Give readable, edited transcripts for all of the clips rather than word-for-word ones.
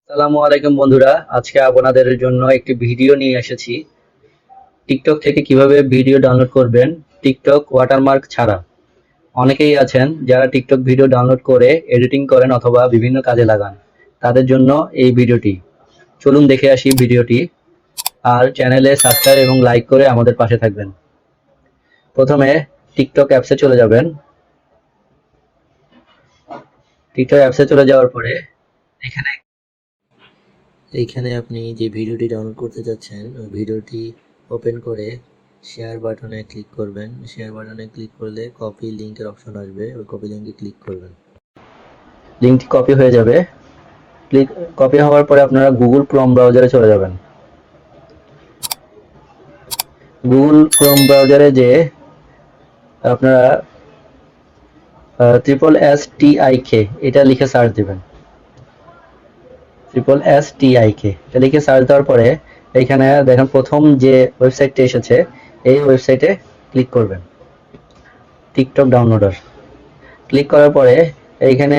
আসসালামু আলাইকুম বন্ধুরা, আজকে আপনাদের জন্য একটি ভিডিও নিয়ে এসেছি। টিকটক থেকে কিভাবে ভিডিও ডাউনলোড করবেন টিকটক ওয়াটারমার্ক ছাড়া। অনেকেই আছেন যারা টিকটক ভিডিও ডাউনলোড করে এডিটিং করেন অথবা বিভিন্ন কাজে লাগান, তাদের জন্য এই ভিডিওটি। চলুন দেখে আসি ভিডিওটি, আর চ্যানেলে সাবস্ক্রাইব এবং লাইক করে আমাদের পাশে থাকবেন। প্রথমে টিকটক অ্যাপসে চলে যাবেন। টিকটক অ্যাপসে চলে যাওয়ার পরে এইখানে আপনি যে ভিডিওটি ডাউনলোড করতে যাচ্ছেন ওই ভিডিওটি ওপেন করে শেয়ার বাটনে ক্লিক করবেন। শেয়ার বাটনে ক্লিক করলে কপি লিংকের অপশন আসবে, ওই কপি লিংকে ক্লিক করবেন। লিংকটি কপি হয়ে যাবে। কপি হওয়ার পরে আপনারা গুগল ক্রোম ব্রাউজারে চলে যাবেন। গুগল ক্রোম ব্রাউজারে যে আপনারা SSTIK এটা লিখে সার্চ দিবেন। SSTIK এটা লিখে সার্চ দেওয়ার পরে এইখানে দেখেন প্রথম যে ওয়েবসাইটটি এসেছে, এই ওয়েবসাইটে ক্লিক করবেন। টিকটক ডাউনলোডার ক্লিক করার পরে এইখানে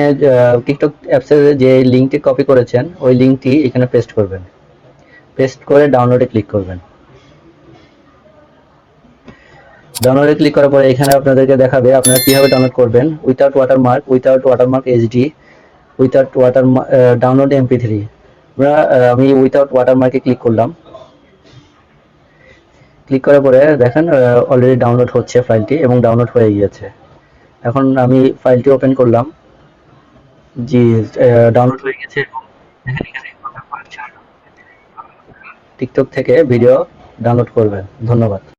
টিকটক অ্যাপসের যে লিঙ্কটি কপি করেছেন ওই লিঙ্কটি এখানে পেস্ট করবেন। পেস্ট করে ডাউনলোডে ক্লিক করবেন। ডাউনলোডে ক্লিক করার পরে এখানে আপনাদেরকে দেখাবে আপনারা কিভাবে ডাউনলোড করবেন। Without watermark HD, without download MP3। আমি উইথাউট ওয়াটারমার্কে ক্লিক করলাম। ক্লিক করার পরে দেখেন অলরেডি ডাউনলোড হচ্ছে ফাইলটি এবং ডাউনলোড হয়ে গিয়েছে। এখন আমি ফাইলটি ওপেন করলাম। জি, ডাউনলোড হয়ে গেছে। টিকটক থেকে ভিডিও ডাউনলোড করবেন। ধন্যবাদ।